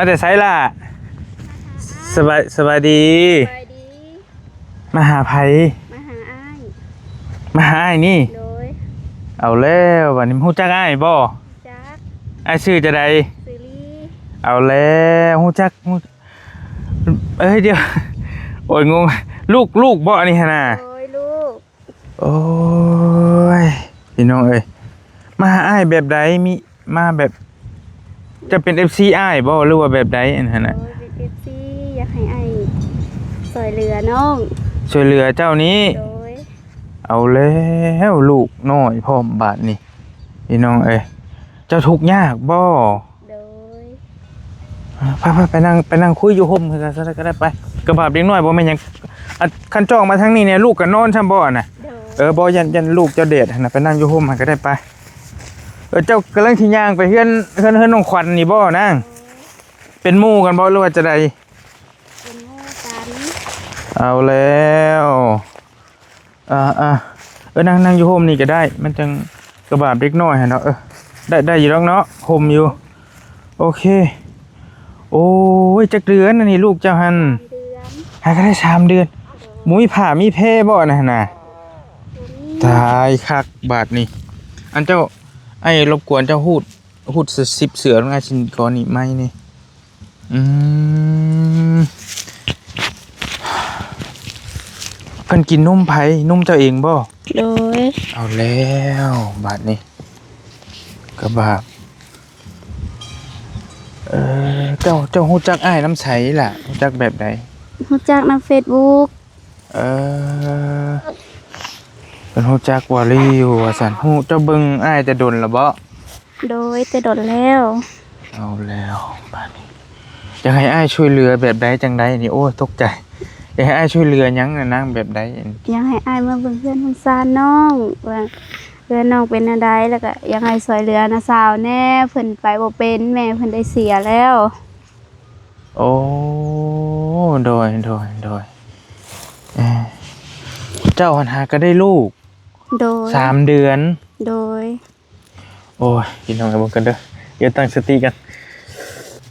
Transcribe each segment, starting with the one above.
มาแต่ไสล่ะสบายดีไปดีมาหาไผมาหาอ้ายมาหาอ้ายนี่โดยเอาแล้วบัดนี้ฮู้จักอ้ายบ่จักอ้ายชื่อจะใดซีรี เอาแล้วฮู้จักเอ้ยเดี๋ยวโอ้ยงงลูกบ่อันนี้หั่นน่ะโดยลูกโอ้ยพี่น้องเอ้ยมาหาอ้ายแบบใดมีมาแบบจะเป็น FC อ้ายบ่หรือว่าแบบใดอันนั้นน่ะโดยเป็นเอฟซีอยากให้อ้ายสอยเรือน้อง ช่วยเหลือเจ้านี้โดยเอาแล้วลูกน้อยพร้อมบาดนี่พี่น้องเอ้ยเจ้าทุกข์ยากบ่โดยไปนั่งคุยอยู่ห่มคือกันซะก็ได้ไปกระบาดเด็กน้อยบ่แม่นหยังคันจ้องมาทางนี้เนี่ยลูกก็นอนซั่นบ่น่ะโดยบ่ยันลูกเจ้าเดชน่ะไปนั่งอยู่ห่มก็ได้ไปเจ้ากำลังสิย่างไปเฮือนน้องขวัญนี่บ่นางเป็นหมู่กันบ่หรือว่าจะใดเป็นหมู่กันเอาแล้วนั่งอยู่ห่มนี่ก็ได้มันจังกระบาดเด็กน้อยหั่นเนาะได้อยู่แล้วเนาะห่มอยู่โอเคโอ้ยจักเดือนอันนี้ลูกเจ้าหันเดือนหาก็ได้3 เดือนมุ้ยผ่ามีแพ้บ่น่ะตายคักบาดนี่อันเจ้าไอ้รบกวนเจ้าหูด10 เสือง่ายชินก่อนนี่ไม่นี่เพิ่นกินนมไผนมเจ้าเองบ่โดยเอาแล้วบาดนี่กระบาดเจ้าฮู้จักอ้ายน้ำใสล่ะฮู้จักแบบใดรู้จักใน Facebook เป็นฮู้จักวารีอยู่ว่าซั่นฮู้เจ้าเบิ่งอ้ายแต่ดนแล้วบ่โดยแต่ดดแล้ว เอาแล้วบาดนี้อยากให้อ้ายช่วยเหลือแบบใดจังไดนี่โอ้ยตกใจอยากให้อ้ายช่วยเหลือหยังน่ะนางแบบใดอยากให้อ้ายมาเบิ่งเพื่อนสงสารน้องว่าเพื่อนน้องเป็นอันใดแล้วก็อยากให้สอยเรือนะสาวแน่เพิ่นไปบ่เป็นแม่เพิ่นได้เสียแล้วโอ้โดยเจ้าหันหาก็ได้ลูกโดย3 เดือนโดยโอ้ยพี่น้องกันเบิ่งกันเด้อเดี๋ยวตั้งสติกัน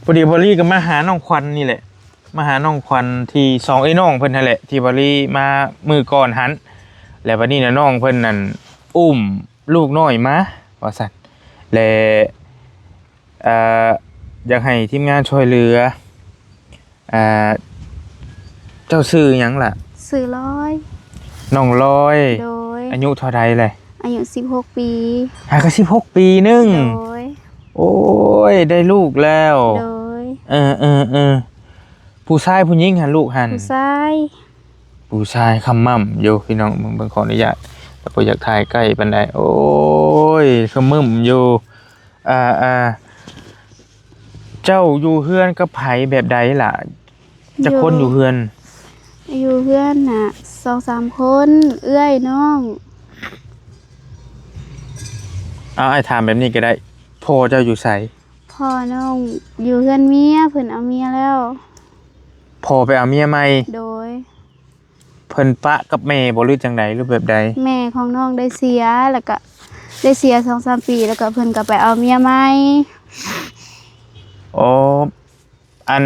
พอดีบอลลี่ก็มาหาน้องควันนี่แหละมาหาน้องควันที่2ไอ้น้องเพิ่นนั่นแหละที่บอลลี่มามือก่อนหันแล้วบัดนี้น่ะน้องเพิ่นนั่นอุ้มลูกน้อยมาว่าซั่นและอยากให้ทีมงานช่วยเหลือเจ้าชื่อหยังล่ะชื่อร้อยน้องลอยโดยอายุเท่าใดแหละอายุ16 ปีก็16 ปีนึงโดยโอ้ยได้ลูกแล้วโดยผู้ชายผู้หญิงหันลูกหันผู้ชายคำม่ำอยู่พี่น้องเบิ่งขออนุญาตแต่บ่อยากถ่ายใกล้ปานใดโอ้ยคำม่ำอยู่เจ้าอยู่เฮือนกับไผแบบใดล่ะจักคนอยู่เฮือนน่ะ 2-3 คนเอื้อยน้องไอ้ถามแบบนี้ก็ได้พ่อเจ้าอยู่ไสพ่อน้องอยู่เฮือนเมียเพิ่นเอาเมียแล้วพ่อไปเอาเมียใหม่โดยเพิ่นปะกับแม่บ่หรือจังไดหรือแบบใดแม่ของน้องได้เสียแล้วก็ได้เสีย 2-3 ปีแล้วก็เพิ่นก็ไปเอาเมียใหม่อ๋ออัน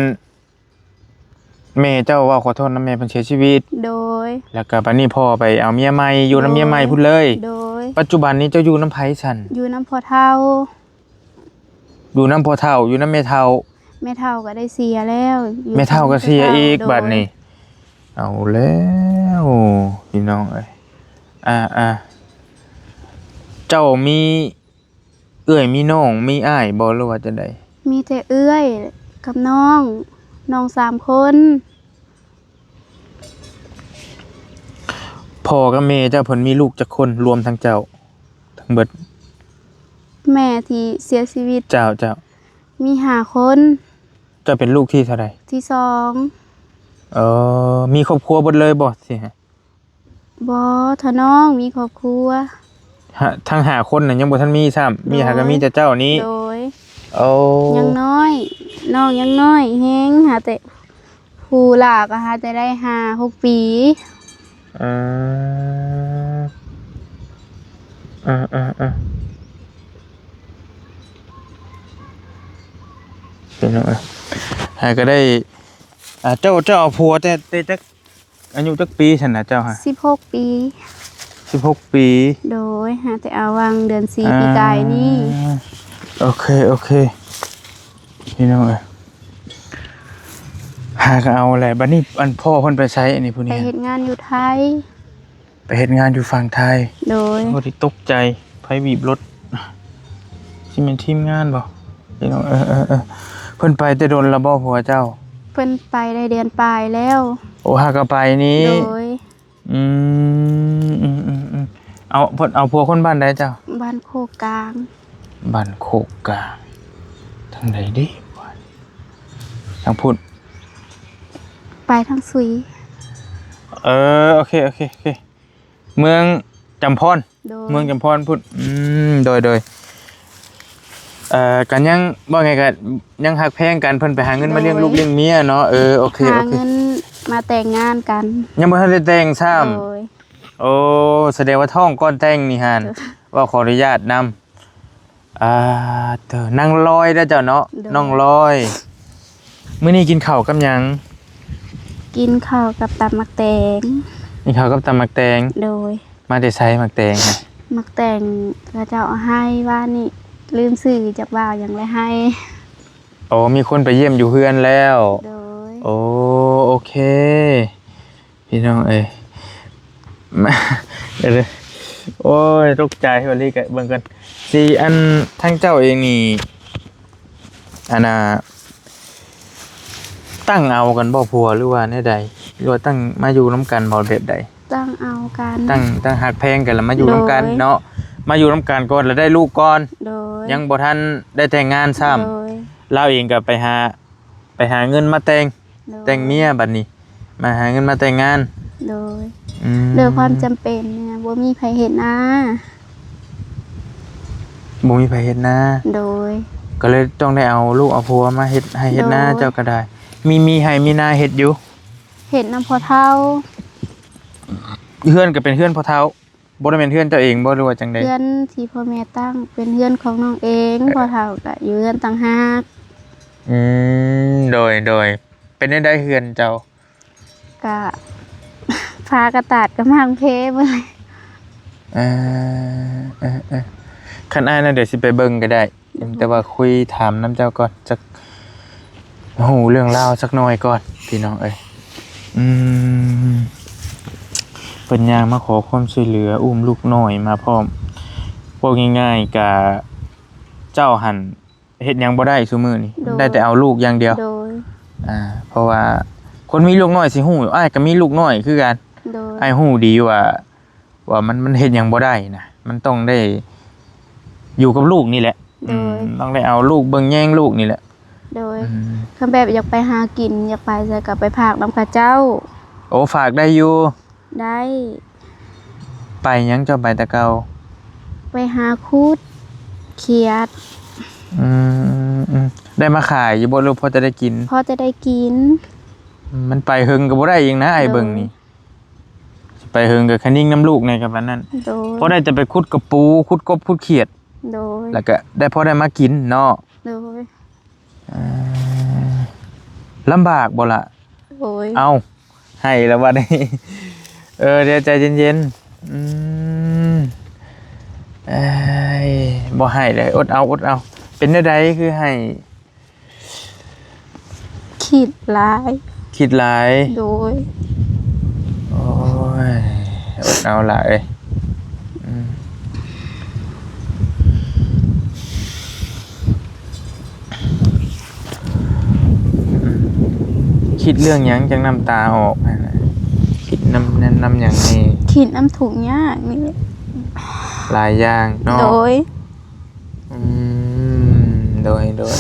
แม่เจ้าว่าขอโทษนะแม่เพิ่นเสียชีวิตโดยแล้วก็บัดนี้พ่อไปเอาเมียใหม่อยู่นำเมียใหม่พุ่นเลยโดยปัจจุบันนี้เจ้าอยู่นำไผซั่นอยู่นำพ่อเฒ่าอยู่นำพ่อเฒ่าอยู่นำแม่เฒ่าก็ได้เสียแล้วแม่เฒ่าก็เสียอีกบัดนี้เอาแล้วพี่น้องเอ้ยเจ้ามีเอื้อยมีน้องมีอ้ายบ่หรือว่าจังได๋มีแต่เอื้อยกับน้อง3 คนพ่อกับแม่เจ้าเพิ่นมีลูกจักคนรวมทั้งเจ้าทั้งเบิดแม่ที่เสียชีวิตเจ้ามี5 คนเจ้าเป็นลูกที่เท่าใดที่2มีครอบครัวเบิดเลยบ่สิฮะบ่ถ้าน้องมีครอบครัวทั้ง5 คนน่ะยังบ่ทันมีซ้ำมีหาก็มีแต่เจ้านี้โดยยังน้อยน้องยังน้อยแฮงหาแต่ผู้หลาก็หาแต่ได้5-6 ปีเป็นจังได๋ ก็ได้เจ้าเอาผัวแต่จักอายุจักปีฉันนะเจ้าฮะ 16 ปี 16 ปี โดยหาแต่เอาวางเดือน4ปีกายนี่ โอเคพี่น้องเอ้ยหาก็เอาแหละบัดนี้อันพ่อเพิ่นไปใช้อันนี้ผู้ ไป นี้ เฮ็ดงานอยู่ไทย ไปเฮ็ดงานอยู่ฝั่งไทย โดย โอ้ที่ตกใจไผบีบรถสิเป็นทีมงานบ่พี่น้องเพิ่นไปแต่โดนละบ่ผัวเจ้า เพิ่นไปได้เดือนปลายแล้ว โอ้หาก็ไปนี้ โดย อืมเอาเพิ่นเอาผัวคนบ้านใดเจ้า บ้านโคกกลาง บ้านโคกกลางทางใดดิวะทางพุทธ ไปทางสุย โอเคเมืองจำพร โดย เมืองจำพรพุทธโดยกันยังบ่ไงกันยังหักแพงกันเพิ่นไปหาเงินมาเลี้ยงลูกเลี้ยงเมียเนาะโอเค หาเงินมาแต่งงานกัน ยังบ่ทันได้แต่งซ้ โดย ำโอ้แสดงว่าท้องก้อนแต่งนี่หั่นว่าขออนุญาตนำนั่งลอยเด้อเจ้าเนาะน้องลอยมื้อนี้กินข้าวกับหยัง กินข้าวกับตำมักแตง กินข้าวกับตำมักแตง โดย มาแต่ไสมักแตงฮะ มักแตงพระเจ้าเอาให้ว่านี่ลืมสื่อจากบ่าวอย่างไรให้ โอ้มีคนไปเยี่ยมอยู่เฮือนแล้ว โดย โอเคพี่น้องมาเดี๋ยวโอ้ยตกใจวันนี้กันเบิ่งกันสิอันทั้งเจ้าเองนี่อันน่ะตั้งเอากันบ่ผัวหรือว่าแนวใดหรือว่าตั้งมาอยู่น้ำกันบ่แบบใด ตั้งเอากัน ตั้งหักแพงกันแล้วมาอยู่น้ำกัน โดย เนาะมาอยู่น้ำกันก่อนแล้วได้ลูกก่อน โดย ยังบ่ทันได้แต่งงานซ้ำ โดย เราเองก็ไปหาเงินมาแต่ง โดย แต่งเมียบัดนี้ มาหาเงินมาแต่งงาน โดย อืม โดยความจำเป็นเนี่ยบ่มีไผเห็นนะ บ่มีไผเฮ็ดนา โดย ก็เลยต้องได้เอาลูกเอาผัวมาเฮ็ดให้เฮ็ดนา โดย เจ้าก็ได้ มีให้มีนาเฮ็ดอยู่ เห็นน้ำพอเท่า เฮือนก็เป็นเฮือนพ่อเฒ่าบ่ได้เป็นเฮือนเจ้าเองบ่รู้ว่าจังได๋ เพื่อนที่พ่อแม่ตั้งเป็นเพื่อนของน้องเองพอเท่าก็อยู่เพื่อนต่างหาก โดยเป็นได้เฮือนเจ้า ก็ พากระตาดกับมังเพเบิ่ง เอคันอ้ายน่ะเดี๋ยวสิไปเบิ่งก็ได้ แต่ว่าคุยถามน้ำเจ้าก่อนจักหูเรื่องราวสักหน่อยก่อนพี่น้องเพิ่นย่างมาขอความช่วยเหลืออุ้มลูกน้อยมาพร้อมบอกง่ายๆกะเจ้าหันเฮ็ดหยังบ่ได้ซุมื้อนี้ได้แต่เอาลูกอย่างเดียว โดย เพราะว่าคนมีลูกน้อยสิฮู้อ้ายก็มีลูกน้อยคือกัน โดย อ้ายฮู้ดีว่ามันเฮ็ดหยังบ่ได้นะมันต้องได้อยู่กับลูกนี่แหละ โดย ต้องได้เอาลูกเบิ่งแย่งลูกนี่แหละ โดยคำแบบอยากไปหากินอยากไปใส่กับไปผากน้ำข้าเจ้า โอ้ฝากได้อยู่ ได้ ไปหยังเจ้าไปแต่เก่า ไปหาคูดเขียด ได้มาขายอยู่บ่ลูกพอจะได้กิน พอจะได้กิน มันไปเฮิงก็บ่ได้เองนะไอ้เบิ่งนี่สิไปเฮิงก็คันนิ่งน้ำลูกในกับวันนั้น โดย พอได้จะไปขุดกระปูขุดกบขุดเขียด โดย แล้วก็ได้พอได้มากินเนาะ โดย ลำบากบ่ล่ะ โอ้ย เอาให้แล้วบัดนี้ เดี๋ยวใจเย็นๆบ่ให้เลยอดเอาเป็นได้ใดคือให้ ขีดลาย คิดหลาย โดย โอ้ยอดเอาหลายคิดเรื่องหยังจังน้ำตาออกนั่นน่ะคิดน้ำหยังนี่ ขีดน้ำถุงยากนี่แหละ หลายอย่างเนาะ โดย โดย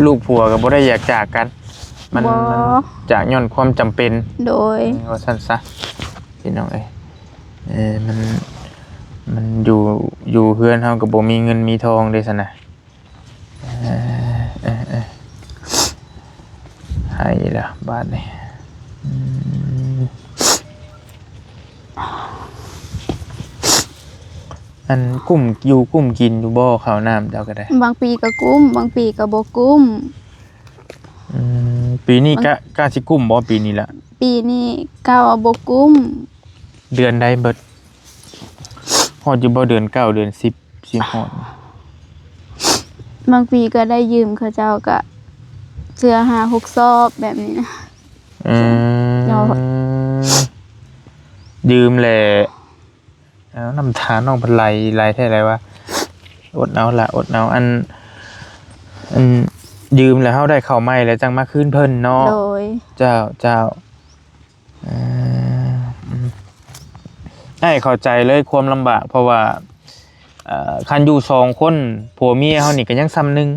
ลูกผัวก็บ่ได้อยากจากกัน มัน บ่ จากย้อนความจำเป็น โดย ว่าสั้นซะพี่น้องมันอยู่เฮือนเฮาก็บ่มีเงินมีทองเด้ซั่นน่ะให้ล่ะบาดนี้ อันกุ้มอยู่กุ้มกินอยู่บ่ข้าวน้ำเจ้าก็ได้ บางปีก็กุ้มบางปีก็บ่กุ้ม ปีนี้กะสิกุ้มบ่ปีนี้ละ ปีนี้ก้าวบ่กุ้ม เดือนใดเบิดฮอดอยู่บ่เดือน9เดือน10สิฮอด บางปีก็ได้ยืมเขาเจ้าก็เสื้อ5-6ซอบแบบนี้นะ เอา ยืมแหละเอาน้ำทานน้องเพิ่นไหลแท้ไรวะอดเอาละอดเอาอันยืมแล้วเฮาได้เข้าวใหม่แล้วจังมาคืนเพิ่นเนาะ โดย เจ้าให้เข้าใจเลยความลำบากเพราะว่าคันอยู่2คนผัวเมียเฮานี่ก็ยังซ้ำหนึง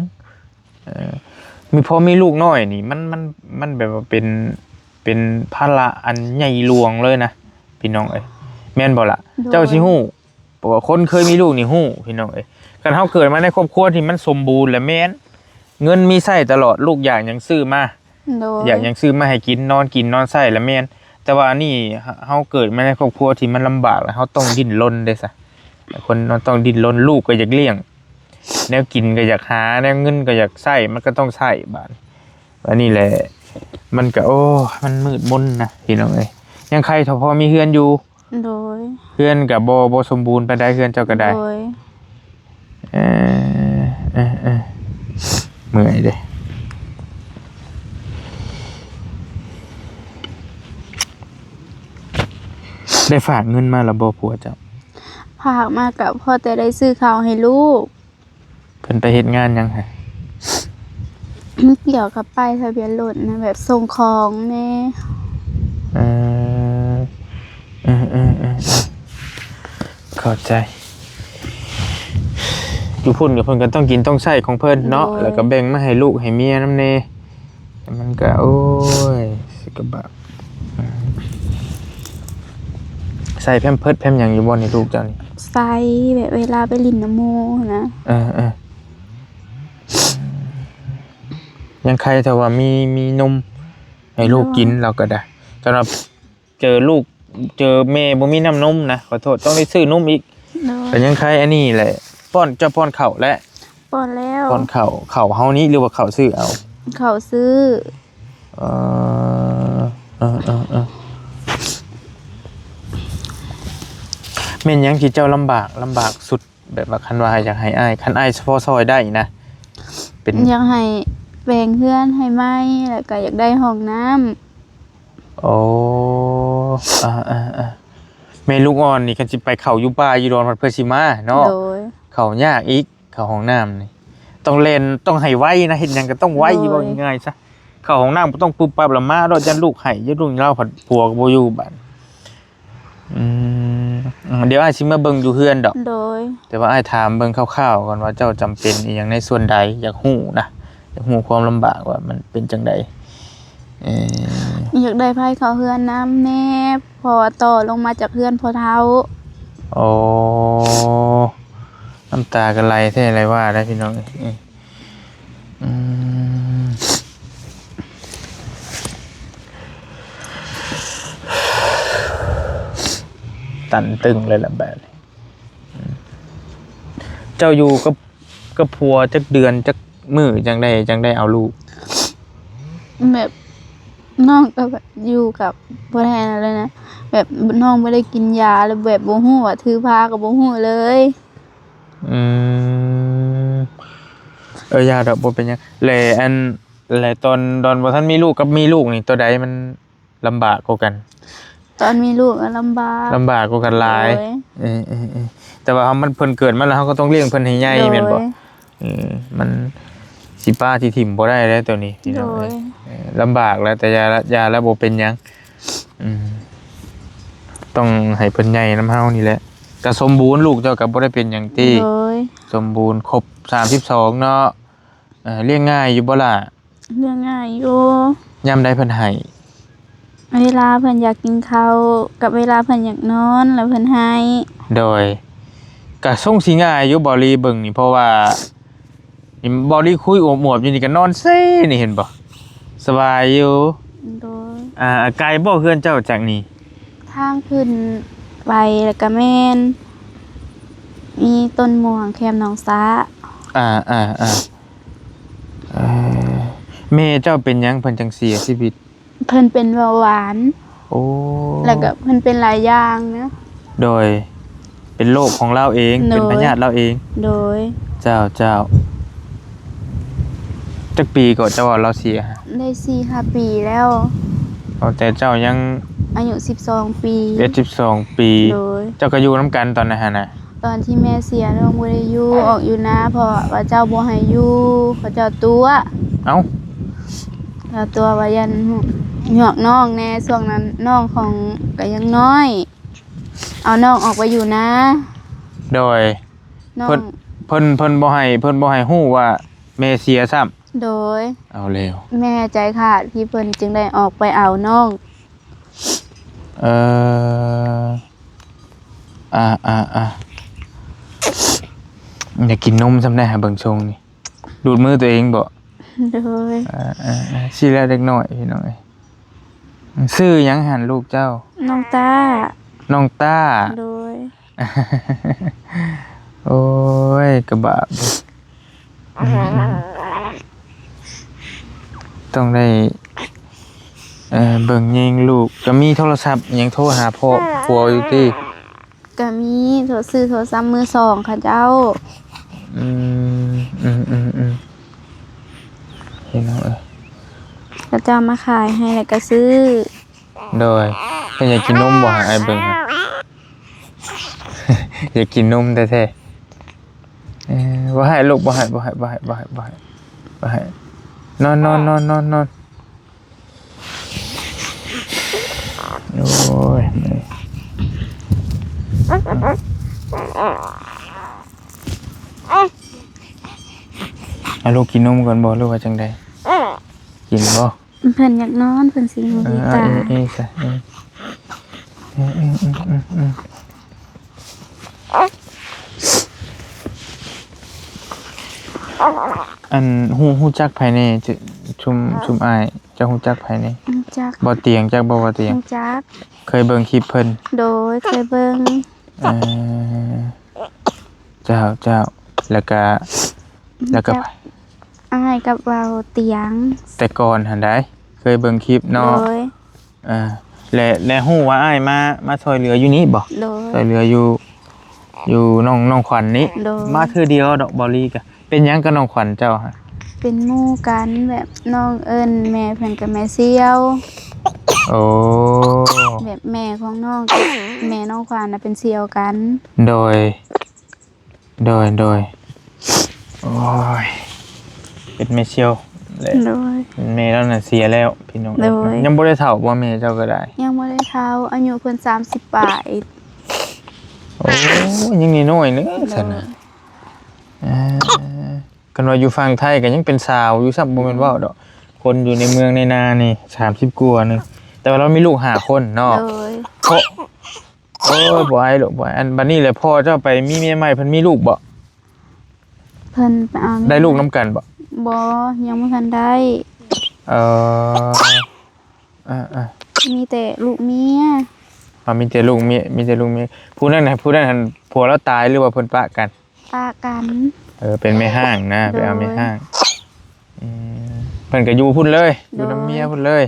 มีพอมีลูกน้อยนี่มันแบบว่าเป็นภาระอันใหญ่หลวงเลยนะพี่น้องเอ้ยแม่นบ่ล่ะเจ้าสิฮู้เพราะว่าคนเคยมีลูกนี่ฮู้พี่น้องเอ้ยคันเฮาเกิดมาในครอบครัวที่มันสมบูรณ์และแม่นเงินมีใช้ตลอดลูกอยากหยังซื้อมา โดย อยากยังซื้อมาให้กินนอนใส่และแม่นแต่ว่านี่เฮาเกิดมาในครอบครัวที่มันลำบากแล้วเฮาต้องดิ้นรนเด้ซะคนเราต้องดิ้นรนลูกก็อยากเลี้ยงแนวกินก็อยากหาแนวเงินก็อยากใช้มันก็ต้องใช้บาดว่านี่แหละมันก็โอ้มันมืดมนนะพี่น้องเอ้ยยังใครพอมีเฮือนอยู่ โดย เฮือนก็บ่สมบูรณ์ปานใดเฮือนเจ้าก็ได้ โดย เมื่อยเด้ได้ฝากเงินมาแล้วบ่ผัวเจ้า พากมากับพ่อแต่ได้ซื้อข้าวให้ลูก เพิ่นไปเฮ็ดงานยังไง เกี่ยวกับป้ายทะเบียนรถนะแบบส่งของแม่ เเข้าใจอยู่พุ่นกับเพิ่นก็ต้องกินต้องใช้ของเพิ่นเนาะแล้วก็แบ่งมาให้ลูกให้เมียนำแน่แต่มันก็โอ้ยสิกะบะใส่แพมเพิร์สแพมหยังอยู่บ่นี่ลูกเจ้านี่ ใส่แบบเวลาไปลินน้ำโมนะ ยังใครแต่ว่ามีนมให้ลูกกินเราก็ได้สำหรับเจอลูกเจอแม่บ่มีน้ำนมนะขอโทษต้องได้ซื้อนมอีก โดย แต่ยังใครอันนี้แหละป้อนข้าวและ ป้อนแล้ว ป้อนข้าวเฮานี้หรือว่าข้าวซื้อเอา เขาซื้อ เแม่นหยังที่เจ้าลำบากสุดแบบว่าคันว่าอยากให้อ้ายคันอ้ายพอซอยได้นะเป็น อยากให้แบ่งเพื่อนให้ไหมแล้วก็อยากได้ห้องน้ำ โอ้แม่ลูกอ่อนนี่คันสิไปเข้าอยู่ป่าอยู่ดอนพัดเพื่อสิมาเนาะ โดย เข้ายากอีกเข้าห้องน้ำนี่ต้องเล่นต้องให้ไวนะเฮ็ดหยังก็ต้องไวบ่ง่ายๆซะเข้าห้องน้ำบ่ต้องปุ๊บปั๊บแล้วมาโดดยันลูกให้ยันลูกเราผัดผัวก็บ่อยู่บัดเดี๋ยวอ้ายสิมาเบิ่งอยู่เฮือนดอก โดย แต่ว่าอ้ายถามเบิ่งคร่าวๆก่อนว่าเจ้าจำเป็นอีหยังในส่วนใดอยากฮู้นะอยากฮู้ความลำบากว่ามันเป็นจังได๋อยากได้ไพ่เขาเฮือนน้ำแน่พอต่อลงมาจากเฮือนพอเท้า โอ้น้ำตากันไหลแท้อะไรว่าได้พี่น้องตันตึงเลยล่ะแบบนี้เจ้าอยู่กับผัวจักเดือนจักมื้อจังได้เอาลูก แบบน้องก็แบบอยู่กับพ่อแทนอะไรนะแบบน้องไม่ได้กินยาเลยแบบบ่ฮู้ว่าถือพากับบ่ฮู้เลย ยาดอกบ่เป็นหยังแลตอนบ่ทันมีลูกกับมีลูกนี่ตัวใดมันลำบากกว่ากัน ตอนมีลูกก็ลำบาก ลำบากกว่ากันหลาย โดย แต่ว่ามันเพิ่นเกิดมาแล้วเฮาก็ต้องเลี้ยงเพิ่นให้ใหญ่แม่นบ่ โดย มันสิป้าที่ถิ่มบ่ได้แล้วตัวนี้พี่น้อง โดย ลำบากแล้วแต่ยาแล้วบ่เป็นหยังต้องให้เพิ่นใหญ่นำเฮานี่แหละก็สมบูรณ์ลูกเจ้าก็บ่ได้เป็นหยังติ โดย สมบูรณ์ครบ32เนาะเลี้ยงง่ายอยู่บ่ล่ะ เรื่องง่ายอยู่ ยามใดเพิ่นให้ เวลาเพิ่นอยากกินข้าวกับเวลาเพิ่นอยากนอนแล้วเพิ่นให้ โดยก็ส่งสิง่ายอยู่บ่ลีเบิ่งนี่เพราะว่านี่บ่ลีคุยอวบหมวบอยู่นี่ก็นอนเซ่นี่เห็นบ่สบายอยู่ โดย ไกลบ่เฮือนเจ้าจากนี่ ทางขึ้นไปแล้วก็แม่น มีต้นม่วงแคมหนองสา อ่าเอ่อแม่เจ้าเป็นหยังเพิ่นจังเสียชีวิต เพิ่นเป็นเบาหวาน โอ้ แล้วก็เพิ่นเป็นหลายอย่างนะ โดยเป็นโรคของเราเอง โดย เป็นพยาธิเราเอง โดย เจ้าจักปีก็เจ้าว่าเราเสียฮะ ได้4-5 ปีแล้ว เอาแต่เจ้ายัง อายุ12 ปี 12ปี โดย เจ้าก็อยู่นํกันตอนนั้นหั่นน่ะ ตอนที่แม่เสียน้องบ่ได้อยู่ออกอยู่นะเพราะว่าเจ้าบ่ให้อยู่เขาเจ้าตัว เอ้า ถ้าตัวว่ายันหยอกน้องแน่ช่วงนั้นน้องของก็ยังน้อย เอาน้องออกไปอยู่นะ โดย น้อ เพิ่ ง นเพิ่นบ่ให้ฮู้ว่าแม่เสียซ้ำ โดย เอาแล้ว แม่ใจขาดพี่เพิ่นจึงได้ออกไปเอาน้อง เอ่ออยากกินนมซำได้หาเบิ่งชงนี่ดูดมือตัวเองบ่ โดย สิแล้วเด็กน้อยพี่น้องเอ้ยชื่อหยังหันลูกเจ้า น้องตา น้องต้า โดย โอ้ยกระบะต้องได้เบิ่งยิงลูกก็มีโทรศัพท์ยังโทรหาพ่อผัวอยู่ติ ก็มีโทรซื้อโทรศัพท์มือสองค่ะเจ้า อืมพี่น้องเอ้ย เขาเจ้ามาขายให้แล้วก็ซื้อ โดยเพิ่นอยากกินนมบ่หาไอ้เบิ่งฮะ อยากกินนมแท้ๆบ่ให้ลูกบ่ให้นอนโอ้ยเอาลูกกินนมก่อนบ่หรือว่าจังใดกินบ่ เพิ่นอยากนอนเพิ่นสิหูดีตา ซะอันฮู้จักภายในชุมอ้ายจะฮู้จักภายใน จัก บ่เตียงจักบ่เตียง จัก เคยเบิ่งคลิปเพิ่น โดยเคยเบิ่ง เอ่อเจ้าแล้วก็ จักอ้ายกับเว้าเตียง แต่ก่อนหั่นได้เคยเบิ่งคลิป โด เนาะ ย และฮู้ว่าอ้ายมาช่วยเหลืออยู่นี่บ่ โดย ช่วยเหลืออยู่น้องขวัญนี่ โดย มาเทื่อเดียวดอกบอลลี่ก็เป็นหยังกับน้องขวัญเจ้าฮะ เป็นหมู่กันแบบน้องเอิ้นแม่เพิ่นกับแม่เซียว โอ้ แบบแม่ของน้องกับแม่น้องขวานน่ะเป็นเซียวกัน โดยโอ้ยเป็นแม่เชียวและ โดย แม่แล้วน่ะเสียแล้วพี่น้อง โดย ยังบ่ได้เฒ่าบ่แม่เจ้าก็ได้ ยังบ่ได้เฒ่าอายุเพิ่น30ปลาย โอ้ยังน้อยๆนึงซั่นน่ะกันว่าอยู่ฝั่งไทยก็ยังเป็นสาวอยู่ซับบ่แม่นเว้าดอกคนอยู่ในเมืองในนานี่30กว่านึงแต่ว่าเรามีลูก5คนเนาะ โดย โอ้ยบ่ไอ้ลูกบ่อันบัดนี้แหละพ่อเจ้าไปมีเมียใหม่เพิ่นมีลูกบ่ เพิ่นไปเอา ได้ลูกนํกันบ่ บ่ยังบ่ทันได้ เอ่อ มีแต่ลูกเมีย มีแต่ลูกเมียผู้นั้นหันผัวแล้วตายหรือว่าเพิ่นปะกัน ปากัน เป็นแม่ห้างนะไปเอาแม่ห้างเพิ่นก็อยู่พุ่นเลยอยู่นํเมียพุ่นเลย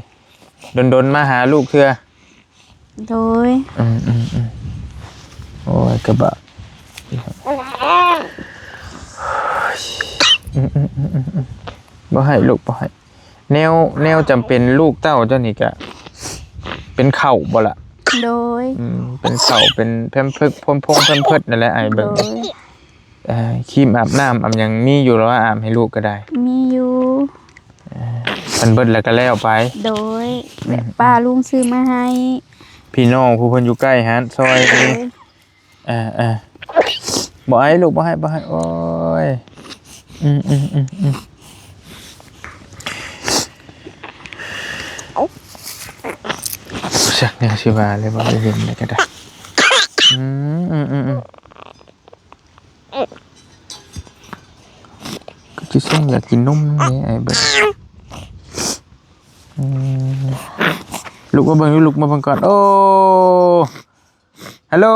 ดนมาหาลูกเทื่อ โดย โอ้ยกระบะบ่ให้ลูกบ่ให้แนวจำเป็นลูกเต้าเจ้านี่ก็เป็นเข่าบ่ล่ะ โดย เป็นเข่าเป็นแพมเพิร์สพมพงแพมเพิร์สนั่นแหละไอ้ โด เบิ่ง ย ครีมอาบน้ำอาบหยังมีอยู่แล้วอาบให้ลูกก็ได้ มีอยู่ มันเบิดแล้วก็แล้วไป โดยแบบป้าลุงซื้อมาให้ พี่น้องผู้เพิ่นอยู่ใกล้หันซอย โด นี่ ย บ่ให้ลูกบ่ให้โอ้ยชักแนวสิว่าเลยบ่ได้เห็นเลยก็ได้ก็สิส่งอยากกินนมนี่ไอ้เบิ่งลูกมาเบิ่งก่อนโอ้ฮัลโหล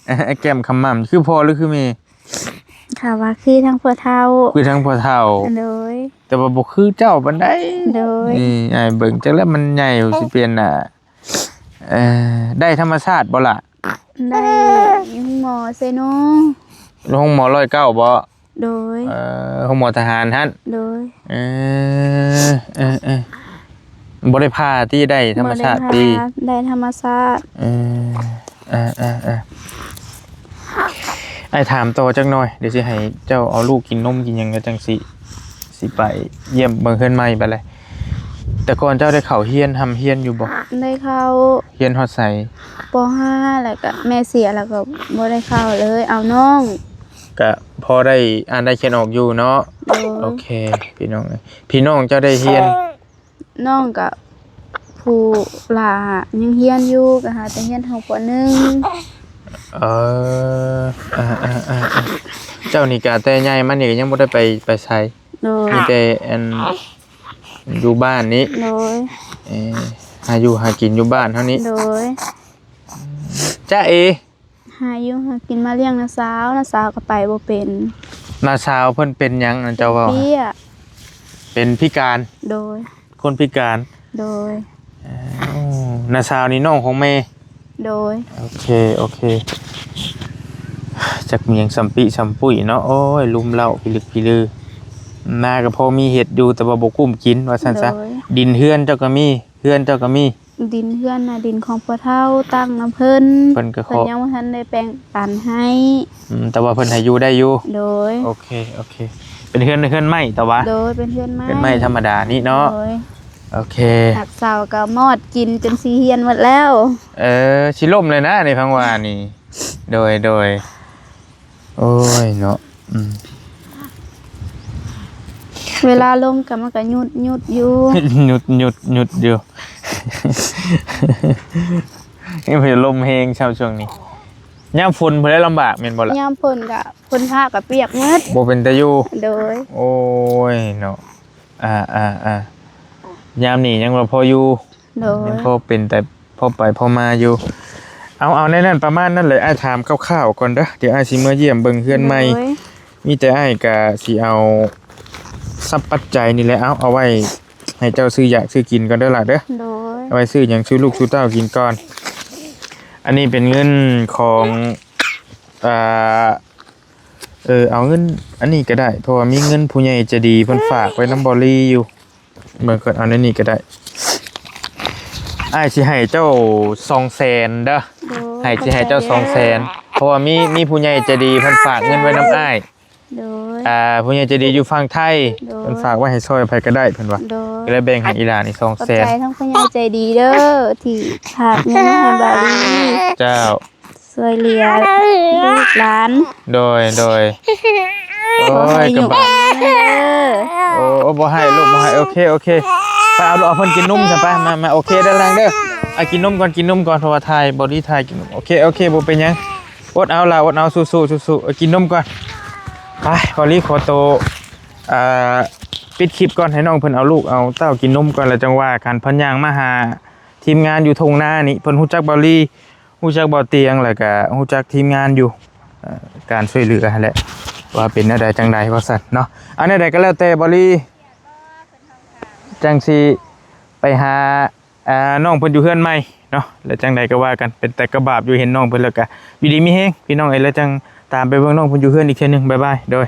ไอ้แก้มคำม่ำคือพ่อหรือคือแม่ ค่ะว่าคือทั้งพ่อเฒ่า คือทั้งพ่อเฒ่า โดย แต่ว่าบ่คือเจ้าปานใด โดย นี่ไอ้เบิ่งจักแล้วมันใหญ่สิเปลี่ยนน่ะได้ธรรมชาติบ่ล่ะ ได้ยังหมอเซโน ห้องหมอ109บ่ โดย ห้องหมอทหารหั่น โดย บ่ได้พาที่ได้ธรรมชาติที่ บ่ได้พาได้ธรรมชาติ ไอ้ถามต่อจักหน่อยเดี๋ยวสิให้เจ้าเอาลูกกินนมกินหยังแล้วจังสิไปเยี่ยมเบิ่งเฮือนใหม่ไปเลยแต่ก่อนเจ้าได้เข้าเฮียนทำเฮียนอยู่บ่ ได้เข้า เฮียนฮอดไส ป .5 แล้วก็แม่เสียแล้วก็บ่ได้เข้าเลยเอาน้อง ก็พอได้อ่านได้เขียนออกอยู่เนาะ โดย โอเคพี่น้องเจ้าได้เฮียน น้องก็ผู้หลายังเฮียนอยู่ก็หาแต่เฮียนทางป .1 เออเจ้านี่ก็แต่ใหญ่มันนี่ก็ยังบ่ได้ไปไส โดย มีแต่อันอยู่บ้านนี้ โดย หาอยู่หากินอยู่บ้านเท่านี้ โดย จ้าเอ หาอยู่หากินมาเลี้ยงน้าสาวก็ไปบ่เป็น นาสาวเพิ่นเป็นหยังอันเจ้าเว้า เบี้ย เป็นพิการ โดย คนพิการ โดย นาสาวนี่น้องของแม่ โดย โอเคจักมีหยังสัมปิสัมปุยเนาะโอ้ยลุมเหล้าพิลึกพิลือนาก็พอมีเห็ดอยู่แต่ว่าบ่กุ้มกินว่าซั่นซะ โดย ดินเฮือนเจ้าก็มีเฮือนเจ้าก็มี ดินเพื่อนน่ะดินของพ่อเฒ่าตั้งน้ำเพิ่น เพิ่นก็ขอ ยังบ่ทันได้แปลงปันให้ แต่ว่าเพิ่นให้อยู่ได้อยู่ โดย โอเคเป็นเฮือนไม้แต่ว่า โดยเป็นเพื่อนไม้ เป็นไม้ธรรมดานี่เนาะ โดย โอเค หักเสาก็มอดกินจนสีเฮียนหมดแล้ว ชิล่มเลยนะในพังวานี่โดยโอ้ยเนาะ เวลาลงก็มันก็หยุดอยู่ หยุดอยู่ นี่เพิ่นลมแฮงช่วช่วงนี้ยามฝนเพิ่นได้ลำบากแม่นบ่ล่ะ ยามเพิ่นก็เพิ่นผ้าก็เปียกหมด บ่เป็นตาอยู่ โดย โอ้ยเนาะยามนี้ยังว่าพออยู่ โดย ยังพอเป็นแต่พอไปพอมาอยู่เอาในนั้นประมาณนั้นเลยอ้ายถามคร่าวๆก่อนเด้อเดี๋ยวอ้ายสิมาเยี่ยมเบิ่งเฮือนใหม่ โดย มีแต่อ้ายก็สิเอาทรัพย์ปัจจัยนี่แหละเอาไว้ให้เจ้าซื้ออยากซื้อกินก่อนเด้อล่ะเด้อ โดย เอาไว้ซื้อหยังซื้อลูกซื้อเต้ากินก่อนอันนี้เป็นเงินของเอาเงินอันนี้ก็ได้เพราะว่ามีเงินผู้ใหญ่ใจะดีเพิ่นฝากไว้น้ำบอลี่อยู่เบิ่งก่อนเอาในนี้ก็ได้อ้ายสิให้เจ้า200,000เด้อ โดย ให้สิให้เจ้า200,000เพราะว่ามีผู้ใหญ่ใจดีเพิ่นฝากเงินไว้น้ำอ้าย โดย ผู้ใหญ่ใจดีอยู่ฝั่งไทย โดย เพิ่นฝากไว้ให้ซอยไผก็ได้เพิ่นว่า โดย ก็เลยแบ่งให้อีหลานนี่ ขอบใจ 200,000 ทั้งผู้ใหญ่ใจดีเด้อที่ฝากเงินให้บาลี เจ้า ช่วยเหลือลูกหลาน โดยโอ้ยกระบะ เด้อ โอ้บ่ให้ลูกบ่ให้โอเคไปเอาลูกเอาเพิ่นกินนมซะไปมาโอเคเด้อล่างเด้อกินนมก่อนเพราะว่าทายบอดี้ทายกินนมโอเคบ่เป็นหยังอดเอาล่ะอดเอาสู้ๆกินนมก่อนไปบอดี้ขอโตวปิดคลิปก่อนให้น้องเพิ่นเอาลูกเอาเต้ากินนมก่อนแล้วจังว่ากันเพิ่นย่างมาหาทีมงานอยู่ทงนานี่เพิ่นฮู้จักบอดี้ฮู้จักบ่อเตียงแล้วก็ฮู้จักทีมงานอยู่การช่วยเหลือนั่นแหละว่าเป็นแนวใดจังใดว่าซั่นเนาะอันใดก็แล้วแต่บอดี้จังสิไปหาน้องเพิ่นอยู่เฮือนใหม่เนาะแล้วจังใดก็ว่ากันเป็นแต่กระบาบอยู่เห็นน้องเพิ่นแล้วก็อยู่ดีมีแฮงพี่น้องเอ้ยแล้วจังตามไปเบิ่งน้องเพิ่นอยู่เฮือนอีกเทื่อนึงบ๊ายบายโดย